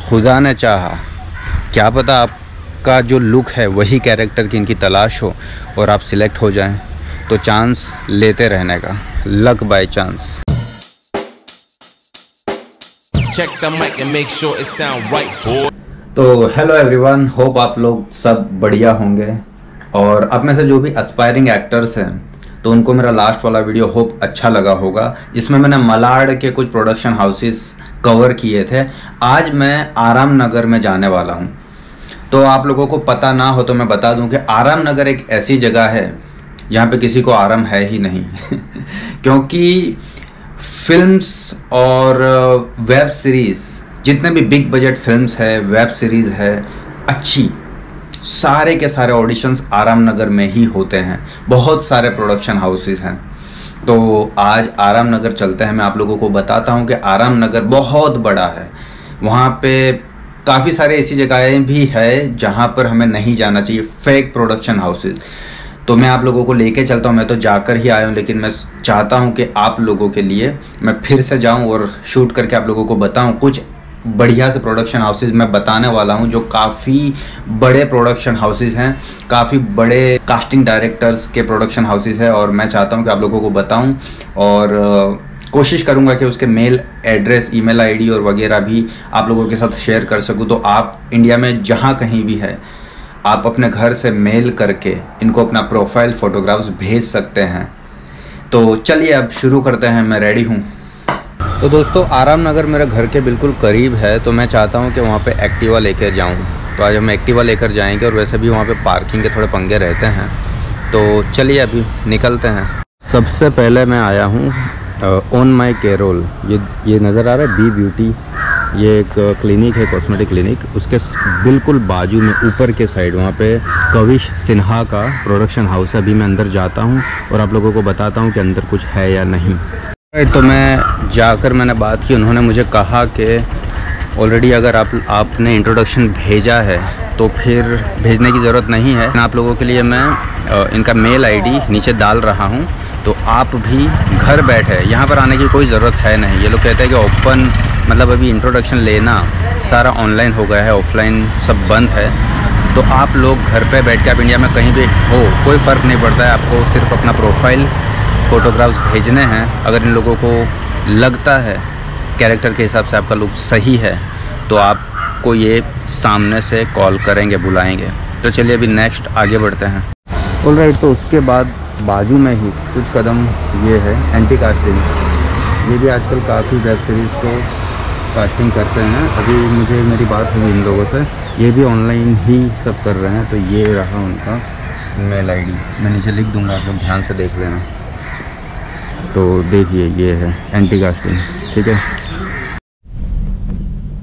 खुदा ने चाहा, क्या पता आपका जो लुक है वही कैरेक्टर की इनकी तलाश हो और आप सिलेक्ट हो जाएं। तो चांस लेते रहने का, लक बाय चांस। तो हेलो एवरीवन, होप आप लोग सब बढ़िया होंगे। और आप में से जो भी एस्पायरिंग एक्टर्स हैं तो उनको मेरा लास्ट वाला वीडियो होप अच्छा लगा होगा, जिसमें मैंने मलाड के कुछ प्रोडक्शन हाउसेस कवर किए थे। आज मैं आराम नगर में जाने वाला हूं। तो आप लोगों को पता ना हो तो मैं बता दूं कि आराम नगर एक ऐसी जगह है जहां पे किसी को आराम है ही नहीं क्योंकि फिल्म्स और वेब सीरीज़, जितने भी बिग बजट फिल्म्स है, वेब सीरीज़ है अच्छी, सारे के सारे ऑडिशंस आराम नगर में ही होते हैं। बहुत सारे प्रोडक्शन हाउसेस हैं। तो आज आराम नगर चलते हैं। मैं आप लोगों को बताता हूं कि आराम नगर बहुत बड़ा है। वहाँ पे काफ़ी सारे ऐसी जगहें भी है जहाँ पर हमें नहीं जाना चाहिए, फेक प्रोडक्शन हाउसेस। तो मैं आप लोगों को लेके चलता हूँ। मैं तो जाकर ही आया हूँ, लेकिन मैं चाहता हूँ कि आप लोगों के लिए मैं फिर से जाऊँ और शूट करके आप लोगों को बताऊँ। कुछ बढ़िया से प्रोडक्शन हाउसेस मैं बताने वाला हूं जो काफ़ी बड़े प्रोडक्शन हाउसेस हैं, काफ़ी बड़े कास्टिंग डायरेक्टर्स के प्रोडक्शन हाउसेस है। और मैं चाहता हूं कि आप लोगों को बताऊं और कोशिश करूंगा कि उसके मेल एड्रेस, ईमेल आईडी और वगैरह भी आप लोगों के साथ शेयर कर सकूं। तो आप इंडिया में जहां कहीं भी है, आप अपने घर से मेल करके इनको अपना प्रोफाइल फ़ोटोग्राफ्स भेज सकते हैं। तो चलिए अब शुरू करते हैं, मैं रेडी हूँ। तो दोस्तों, आराम नगर मेरे घर के बिल्कुल करीब है, तो मैं चाहता हूं कि वहां पे एक्टिवा लेकर जाऊं। तो आज हम एक्टिवा लेकर जाएंगे और वैसे भी वहां पे पार्किंग के थोड़े पंगे रहते हैं। तो चलिए अभी निकलते हैं। सबसे पहले मैं आया हूं ऑन माई केरोल। ये नज़र आ रहा है बी ब्यूटी, ये एक क्लिनिक है, कॉस्मेटिक क्लिनिक। उसके बिल्कुल बाजू में ऊपर के साइड वहाँ पे कविश सिन्हा का प्रोडक्शन हाउस है। अभी मैं अंदर जाता हूँ और आप लोगों को बताता हूँ कि अंदर कुछ है या नहीं। तो मैं जाकर मैंने बात की, उन्होंने मुझे कहा कि ऑलरेडी अगर आपने इंट्रोडक्शन भेजा है तो फिर भेजने की ज़रूरत नहीं है। आप लोगों के लिए मैं इनका मेल आईडी नीचे डाल रहा हूं, तो आप भी घर बैठे, यहाँ पर आने की कोई ज़रूरत है नहीं। ये लोग कहते हैं कि ओपन मतलब अभी इंट्रोडक्शन लेना सारा ऑनलाइन हो गया है, ऑफलाइन सब बंद है। तो आप लोग घर पे बैठ के, आप इंडिया में कहीं भी हो, कोई फ़र्क नहीं पड़ता है, आपको सिर्फ अपना प्रोफाइल फ़ोटोग्राफ्स भेजने हैं। अगर इन लोगों को लगता है कैरेक्टर के हिसाब से आपका लुक सही है तो आपको ये सामने से कॉल करेंगे, बुलाएंगे। तो चलिए अभी नेक्स्ट आगे बढ़ते हैं। ऑलराइट, तो उसके बाद बाजू में ही कुछ कदम ये है एंटी कास्टिंग। ये भी आजकल काफ़ी वेब सीरीज़ को कास्टिंग करते हैं। अभी मेरी बात हुई इन लोगों से, ये भी ऑनलाइन ही सब कर रहे हैं। तो ये रहा उनका मेल आईडी, मैं नीचे लिख दूँगा, आप लोग ध्यान से देख लेना। तो देखिए ये है एंटी कास्टिंग, ठीक है।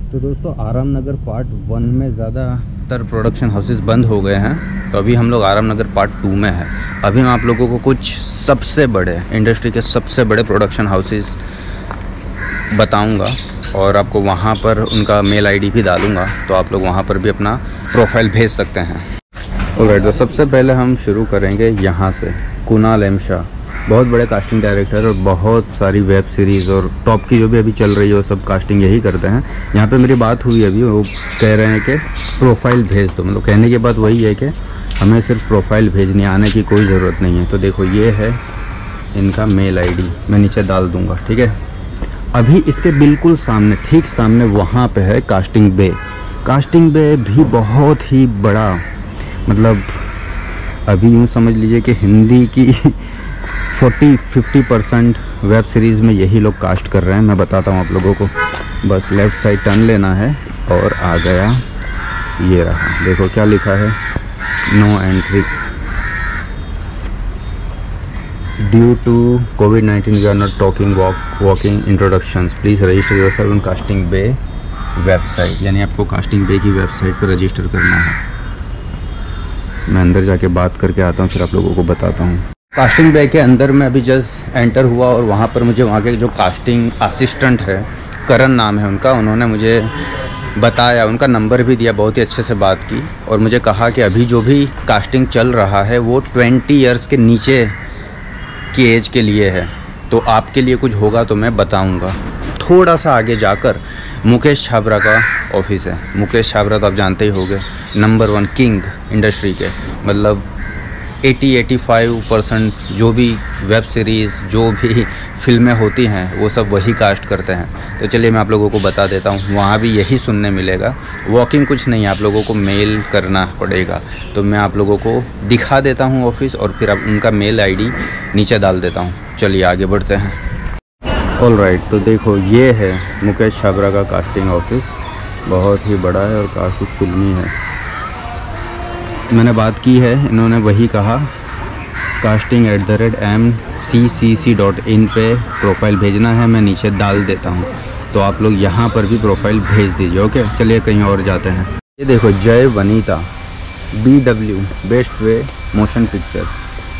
तो दोस्तों, आराम नगर पार्ट 1 में ज़्यादातर प्रोडक्शन हाउसेस बंद हो गए हैं, तो अभी हम लोग आराम नगर पार्ट 2 में है। अभी मैं आप लोगों को कुछ सबसे बड़े इंडस्ट्री के सबसे बड़े प्रोडक्शन हाउसेस बताऊंगा और आपको वहां पर उनका मेल आईडी भी डालूंगा, तो आप लोग वहां पर भी अपना प्रोफाइल भेज सकते हैं। ऑलराइट, तो सबसे पहले हम शुरू करेंगे यहाँ से। कुणाल एम शाह, बहुत बड़े कास्टिंग डायरेक्टर और बहुत सारी वेब सीरीज़ और टॉप की जो भी अभी चल रही है वो सब कास्टिंग यही करते हैं। यहाँ पे मेरी बात हुई अभी, वो कह रहे हैं कि प्रोफाइल भेज दो। मतलब कहने की बात वही है कि हमें सिर्फ प्रोफाइल भेजनी, आने की कोई ज़रूरत नहीं है। तो देखो ये है इनका मेल आईडी, मैं नीचे डाल दूँगा, ठीक है। अभी इसके बिल्कुल सामने, ठीक सामने वहाँ पर है कास्टिंग बे। कास्टिंग बे भी बहुत ही बड़ा, मतलब अभी यूँ समझ लीजिए कि हिंदी की 40-50% वेब सीरीज़ में यही लोग कास्ट कर रहे हैं। मैं बताता हूँ आप लोगों को, बस लेफ़्ट साइड टर्न लेना है और आ गया, ये रहा। देखो क्या लिखा है, no entry due to COVID-19 we are not talking walking introductions, please register yourself on Casting Bay website. यानी आपको कास्टिंग बे की वेबसाइट पर रजिस्टर करना है। मैं अंदर जाके बात करके आता हूँ, फिर आप लोगों को बताता हूँ। कास्टिंग बे के अंदर मैं अभी जस्ट एंटर हुआ और वहाँ पर मुझे वहाँ के जो कास्टिंग असिस्टेंट है, करण नाम है उनका, उन्होंने मुझे बताया, उनका नंबर भी दिया, बहुत ही अच्छे से बात की और मुझे कहा कि अभी जो भी कास्टिंग चल रहा है वो 20 इयर्स के नीचे की एज के लिए है। तो आपके लिए कुछ होगा तो मैं बताऊंगा। थोड़ा सा आगे जाकर मुकेश छाबरा का ऑफिस है। मुकेश छाबरा तो आप जानते ही होंगे, नंबर 1 किंग इंडस्ट्री के, मतलब 80-85% जो भी वेब सीरीज़, जो भी फिल्में होती हैं वो सब वही कास्ट करते हैं। तो चलिए मैं आप लोगों को बता देता हूँ, वहाँ भी यही सुनने मिलेगा। वॉकिंग कुछ नहीं है, आप लोगों को मेल करना पड़ेगा। तो मैं आप लोगों को दिखा देता हूँ ऑफिस, और फिर अब उनका मेल आईडी नीचे डाल देता हूँ। चलिए आगे बढ़ते हैं। ऑल राइट, तो देखो ये है मुकेश छाबरा का कास्टिंग ऑफिस। बहुत ही बड़ा है और काफ़ी फिल्मी है। मैंने बात की है, इन्होंने वही कहा casting@mccc.in पे प्रोफाइल भेजना है। मैं नीचे डाल देता हूँ, तो आप लोग यहाँ पर भी प्रोफाइल भेज दीजिए। ओके, चलिए कहीं और जाते हैं। ये देखो, जय Vanita BW best way motion picture.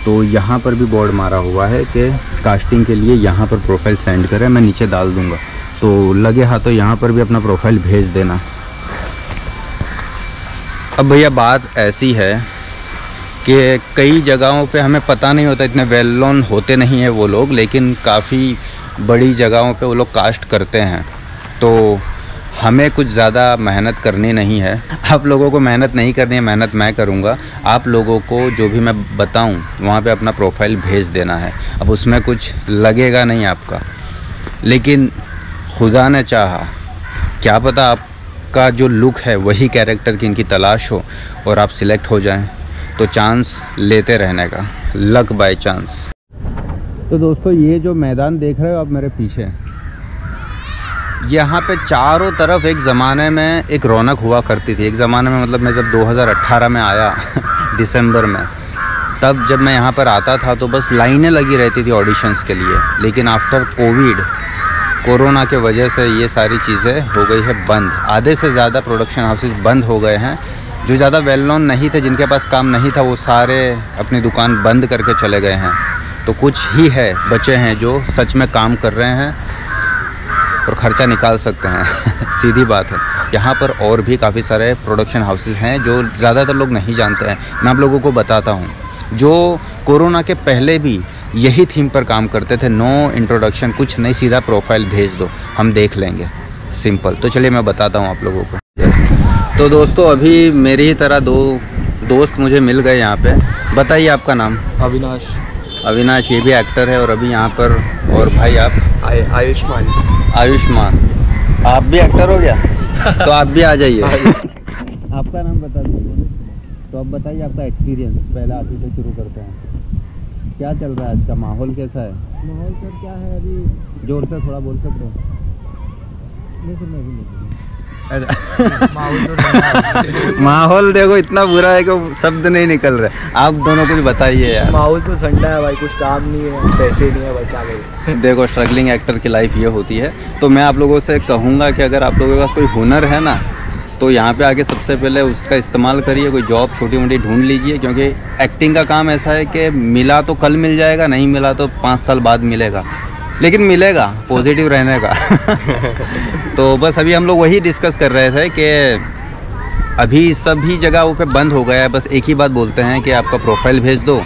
तो यहाँ पर भी बोर्ड मारा हुआ है कि कास्टिंग के लिए यहाँ पर प्रोफाइल सेंड करें। मैं नीचे डाल दूँगा, तो लगे हाथों यहाँ पर भी अपना प्रोफाइल भेज देना। अब भैया बात ऐसी है कि कई जगहों पे हमें पता नहीं होता, इतने वेल नोन होते नहीं हैं वो लोग, लेकिन काफ़ी बड़ी जगहों पे वो लोग कास्ट करते हैं। तो हमें कुछ ज़्यादा मेहनत करनी नहीं है। आप लोगों को मेहनत नहीं करनी है, मेहनत मैं करूँगा। आप लोगों को जो भी मैं बताऊँ वहाँ पे अपना प्रोफाइल भेज देना है। अब उसमें कुछ लगेगा नहीं आपका, लेकिन खुदा ने चाहा, क्या पता आपका जो लुक है वही कैरेक्टर की इनकी तलाश हो और आप सिलेक्ट हो जाएं। तो चांस लेते रहने का, लक बाय चांस। तो दोस्तों, ये जो मैदान देख रहे हो आप मेरे पीछे, यहाँ पे चारों तरफ एक ज़माने में एक रौनक हुआ करती थी। एक ज़माने में मतलब मैं जब 2018 में आया दिसंबर में, तब जब मैं यहाँ पर आता था तो बस लाइनें लगी रहती थी ऑडिशंस के लिए। लेकिन आफ्टर कोरोना के वजह से ये सारी चीज़ें हो गई है बंद। आधे से ज़्यादा प्रोडक्शन हाउसेस बंद हो गए हैं। जो ज़्यादा वेल नोन नहीं थे, जिनके पास काम नहीं था, वो सारे अपनी दुकान बंद करके चले गए हैं। तो कुछ ही है बचे हैं जो सच में काम कर रहे हैं और ख़र्चा निकाल सकते हैं सीधी बात है। यहाँ पर और भी काफ़ी सारे प्रोडक्शन हाउसेस हैं जो ज़्यादातर लोग नहीं जानते हैं। मैं आप लोगों को बताता हूँ, जो कोरोना के पहले भी यही थीम पर काम करते थे। नो इंट्रोडक्शन, कुछ नहीं, सीधा प्रोफाइल भेज दो, हम देख लेंगे, सिंपल। तो चलिए मैं बताता हूँ आप लोगों को। तो दोस्तों, अभी मेरी ही तरह दो दोस्त मुझे मिल गए यहाँ पे। बताइए आपका नाम? अविनाश। अविनाश, ये भी एक्टर है। और अभी यहाँ पर, और भाई आप? आयुष्मान। आयुष्मान, आप भी एक्टर हो गया? तो आप भी आ जाइए। आपका नाम बता दीजिए। तो अब बताइए आपका एक्सपीरियंस, पहले आप ही से शुरू करते हैं। क्या चल रहा है आज का माहौल, कैसा है? माहौल सर क्या है, अभी जोर से थोड़ा बोल सकते हो? नहीं सर, मैं भी नहीं माहौल देखो इतना बुरा है कि शब्द नहीं निकल रहे। आप दोनों कुछ बताइए यार। माहौल तो ठंडा है भाई, कुछ काम नहीं है, पैसे नहीं है भाई, क्या करें। देखो, स्ट्रगलिंग एक्टर की लाइफ ये होती है। तो मैं आप लोगों से कहूँगा कि अगर आप लोगों के पास कोई हुनर है ना, तो यहाँ पे आके सबसे पहले उसका इस्तेमाल करिए। कोई जॉब छोटी मोटी ढूंढ लीजिए, क्योंकि एक्टिंग का काम ऐसा है कि मिला तो कल मिल जाएगा, नहीं मिला तो 5 साल बाद मिलेगा, लेकिन मिलेगा। पॉजिटिव रहने का। तो बस अभी हम लोग वही डिस्कस कर रहे थे कि अभी सभी जगहों पे बंद हो गया है। बस एक ही बात बोलते हैं कि आपका प्रोफाइल भेज दो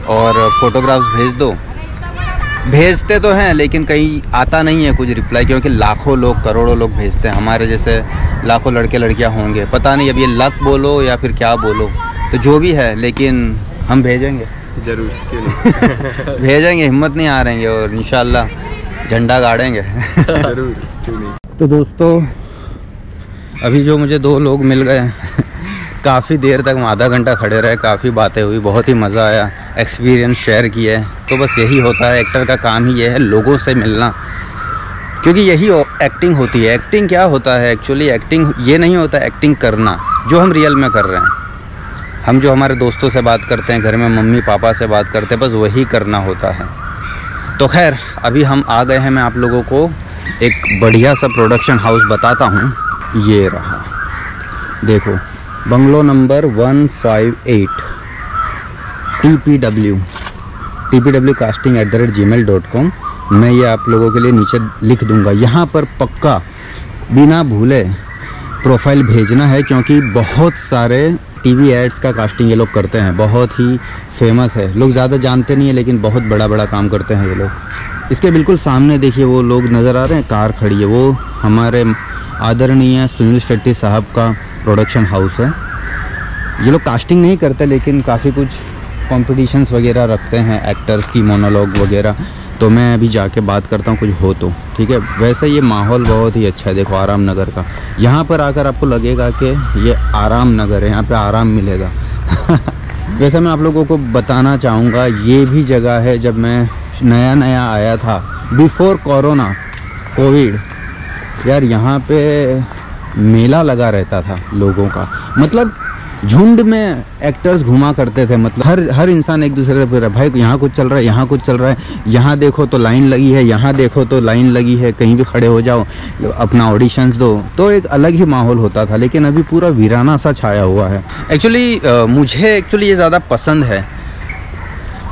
और फोटोग्राफ्स भेज दो। भेजते तो हैं, लेकिन कहीं आता नहीं है कुछ रिप्लाई, क्योंकि लाखों लोग, करोड़ों लोग भेजते हैं। हमारे जैसे लाखों लड़के लड़कियां होंगे, पता नहीं अब ये लक बोलो या फिर क्या बोलो। तो जो भी है, लेकिन हम भेजेंगे जरूर, क्यों नहीं। भेजेंगे, हिम्मत नहीं हारेंगे और इंशाल्लाह झंडा गाड़ेंगे। जरूर, क्यों नहीं। तो दोस्तों, अभी जो मुझे 2 लोग मिल गए, काफ़ी देर तक हम आधा घंटा खड़े रहे, काफ़ी बातें हुई, बहुत ही मज़ा आया, एक्सपीरियंस शेयर किए। तो बस यही होता है, एक्टर का काम ही ये है, लोगों से मिलना, क्योंकि यही एक्टिंग होती है। एक्टिंग क्या होता है एक्चुअली? एक्टिंग ये नहीं होता एक्टिंग करना जो हम रियल में कर रहे हैं। हम जो हमारे दोस्तों से बात करते हैं, घर में मम्मी पापा से बात करते हैं, बस वही करना होता है। तो खैर, अभी हम आ गए हैं। मैं आप लोगों को एक बढ़िया सा प्रोडक्शन हाउस बताता हूँ। ये रहा, देखो, बंगलो नंबर 158 tpw@gmail.com। मैं ये आप लोगों के लिए नीचे लिख दूंगा। यहाँ पर पक्का बिना भूले प्रोफाइल भेजना है, क्योंकि बहुत सारे टीवी एड्स का कास्टिंग ये लोग करते हैं। बहुत ही फेमस है, लोग ज़्यादा जानते नहीं है, लेकिन बहुत बड़ा बड़ा काम करते हैं ये लोग। इसके बिल्कुल सामने देखिए, वो लोग नज़र आ रहे हैं, कार खड़ी है, वो हमारे आदरणीय सुनील शेट्टी साहब का प्रोडक्शन हाउस है। ये लोग कास्टिंग नहीं करते लेकिन काफ़ी कुछ कॉम्पिटिशन्स वगैरह रखते हैं, एक्टर्स की मोनोलॉग वगैरह। तो मैं अभी जाके बात करता हूँ कुछ हो तो, ठीक है। वैसे ये माहौल बहुत ही अच्छा है, देखो आराम नगर का। यहाँ पर आकर आपको लगेगा कि ये आराम नगर है, यहाँ पे आराम मिलेगा। वैसे मैं आप लोगों को बताना चाहूँगा, ये भी जगह है जब मैं नया आया था, बिफोर कोरोना कोविड, यार यहाँ पे मेला लगा रहता था लोगों का। मतलब झुंड में एक्टर्स घुमा करते थे, मतलब हर इंसान एक दूसरे से पूछ रहा है, भाई यहाँ कुछ चल रहा है, यहाँ कुछ चल रहा है, यहाँ देखो तो लाइन लगी है, यहाँ देखो तो लाइन लगी है, कहीं भी खड़े हो जाओ, अपना ऑडिशंस दो। तो एक अलग ही माहौल होता था, लेकिन अभी पूरा वीराना सा छाया हुआ है। मुझे ये ज़्यादा पसंद है,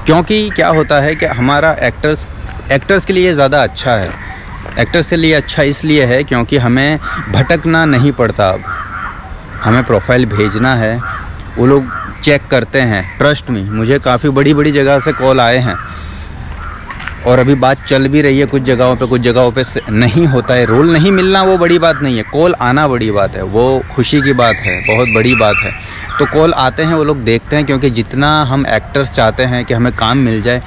क्योंकि क्या होता है कि हमारा एक्टर्स के लिए ज़्यादा अच्छा है। एक्टर्स के लिए अच्छा इसलिए है क्योंकि हमें भटकना नहीं पड़ता। अब हमें प्रोफाइल भेजना है, वो लोग चेक करते हैं। ट्रस्ट में मुझे काफ़ी बड़ी जगह से कॉल आए हैं और अभी बात चल भी रही है कुछ जगहों पे नहीं होता है। रोल नहीं मिलना वो बड़ी बात नहीं है, कॉल आना बड़ी बात है, वो खुशी की बात है, बहुत बड़ी बात है। तो कॉल आते हैं, वो लोग देखते हैं, क्योंकि जितना हम एक्टर्स चाहते हैं कि हमें काम मिल जाए,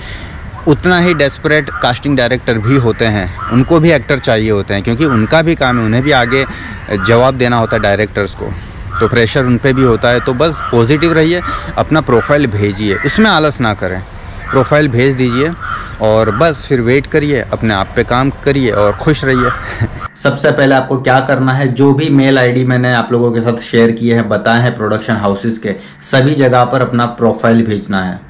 उतना ही डेस्परेट कास्टिंग डायरेक्टर भी होते हैं, उनको भी एक्टर चाहिए होते हैं, क्योंकि उनका भी काम है, उन्हें भी आगे जवाब देना होता है डायरेक्टर्स को, तो प्रेशर उन पे भी होता है। तो बस पॉजिटिव रहिए, अपना प्रोफाइल भेजिए, उसमें आलस ना करें, प्रोफाइल भेज दीजिए और बस फिर वेट करिए, अपने आप पे काम करिए और खुश रहिए। सबसे पहले आपको क्या करना है, जो भी मेल आईडी मैंने आप लोगों के साथ शेयर किए हैं, बताए हैं प्रोडक्शन हाउसेस के, सभी जगह पर अपना प्रोफाइल भेजना है।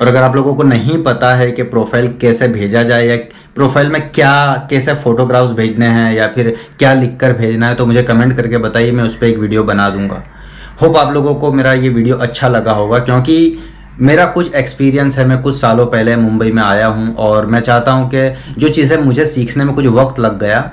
और अगर आप लोगों को नहीं पता है कि प्रोफाइल कैसे भेजा जाए या प्रोफाइल में कैसे फोटोग्राफ्स भेजने हैं या फिर क्या लिखकर भेजना है, तो मुझे कमेंट करके बताइए, मैं उस पर एक वीडियो बना दूंगा। होप आप लोगों को मेरा ये वीडियो अच्छा लगा होगा, क्योंकि मेरा कुछ एक्सपीरियंस है। मैं कुछ सालों पहले मुंबई में आया हूं और मैं चाहता हूं कि जो चीज़ें मुझे सीखने में कुछ वक्त लग गया,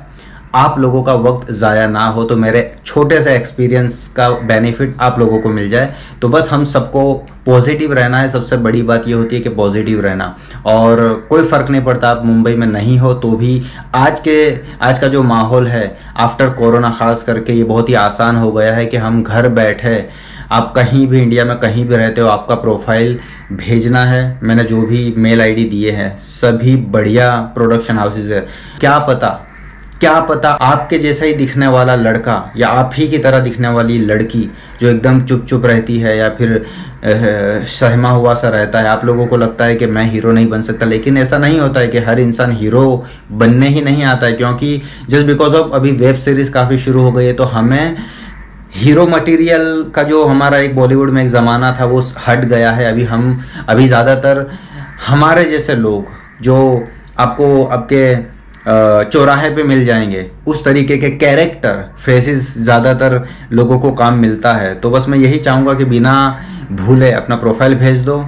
आप लोगों का वक्त ज़ाया ना हो, तो मेरे छोटे से एक्सपीरियंस का बेनिफिट आप लोगों को मिल जाए। तो बस हम सबको पॉजिटिव रहना है, सबसे बड़ी बात ये होती है कि पॉजिटिव रहना। और कोई फ़र्क नहीं पड़ता आप मुंबई में नहीं हो तो भी, आज का जो माहौल है आफ्टर कोरोना ख़ास करके, ये बहुत ही आसान हो गया है कि हम घर बैठे, आप कहीं भी इंडिया में कहीं भी रहते हो, आपका प्रोफाइल भेजना है। मैंने जो भी मेल आईडी दिए हैं सभी बढ़िया प्रोडक्शन हाउसेज है। क्या पता आपके जैसा ही दिखने वाला लड़का या आप ही की तरह दिखने वाली लड़की जो एकदम चुप रहती है या फिर सहमा हुआ सा रहता है, आप लोगों को लगता है कि मैं हीरो नहीं बन सकता, लेकिन ऐसा नहीं होता है कि हर इंसान हीरो बनने ही नहीं आता है। क्योंकि जस्ट बिकॉज ऑफ अभी वेब सीरीज काफ़ी शुरू हो गई है, तो हमें हीरो मटेरियल का जो हमारा एक बॉलीवुड में एक ज़माना था वो हट गया है। अभी ज़्यादातर हमारे जैसे लोग जो आपको आपके चौराहे पे मिल जाएंगे, उस तरीके के कैरेक्टर फेसेस ज़्यादातर लोगों को काम मिलता है। तो बस मैं यही चाहूँगा कि बिना भूले अपना प्रोफाइल भेज दो।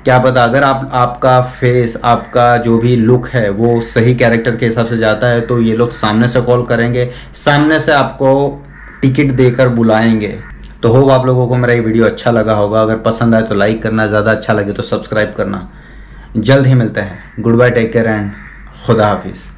क्या पता अगर आपका फेस, आपका जो भी लुक है वो सही कैरेक्टर के हिसाब से जाता है, तो ये लोग सामने से कॉल करेंगे, सामने से आपको टिकट देकर बुलाएंगे। तो होप आप लोगों को मेरा ये वीडियो अच्छा लगा होगा। अगर पसंद आए तो लाइक करना, ज़्यादा अच्छा लगे तो सब्सक्राइब करना। जल्द ही मिलते हैं। Good bye, take care and खुदा हाफिज़।